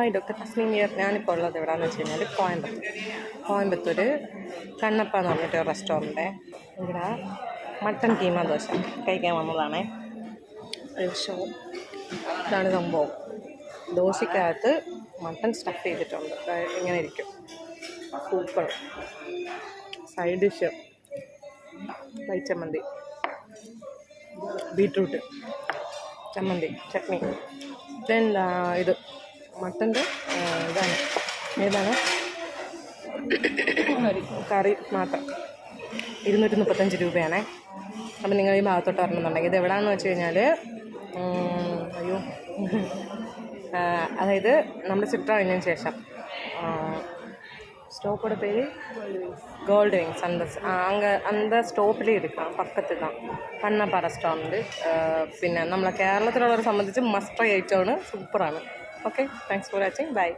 Hi doctor തസ്മീൻ here. ഞാനിപ്പോൾ ഉള്ളത് എവിടെയാണെന്ന് വെച്ച് കഴിഞ്ഞാൽ കോയമ്പത്തൂർ കണ്ണപ്പ എന്ന് പറഞ്ഞിട്ട് ഒരു റെസ്റ്റോറൻറ്റ്. ഇവിടെ മട്ടൻ കീമ ദോശ കഴിക്കാൻ വന്നതാണേ. ഇതാണ് സംഭവം. ദോശയ്ക്കകത്ത് മട്ടൻ സ്റ്റഫ് ചെയ്തിട്ടുണ്ട്. ഇങ്ങനെ ഇരിക്കും. സൂപ്പർ. സൈഡ് ഡിഷ് ചമ്മന്തി, ബീട്രൂട്ട് ചമ്മന്തി, ചട്നി. ദെൻ ഇത് മട്ടൻ്റെ ഏതാണ് കറി മാത്രം 235 രൂപയാണേ. അപ്പം നിങ്ങൾ ഈ ഭാഗത്തോട്ട് വരണമെന്നുണ്ടെങ്കിൽ ഇത് എവിടെയാണെന്ന് വെച്ച് കഴിഞ്ഞാൽ അതായത് നമ്മൾ ചിത്ര കഴിഞ്ഞതിന് ശേഷം സ്റ്റോപ്പോടെ പേര് ഗോൾഡ് വിങ്സ് அந்த സ്റ്റോപ്പിൽ എടുക്കാം. പക്കത്ത് தான் കണ്ണപ്പ റെസ്റ്റോറൻറ്റ്. പിന്നെ നമ്മളെ കേരളത്തിലുള്ളവരെ സംബന്ധിച്ച് മസ്റ്റ് ട്രൈ ഐറ്റമാണ്. സൂപ്പറാണ്. Okay, thanks for watching. By.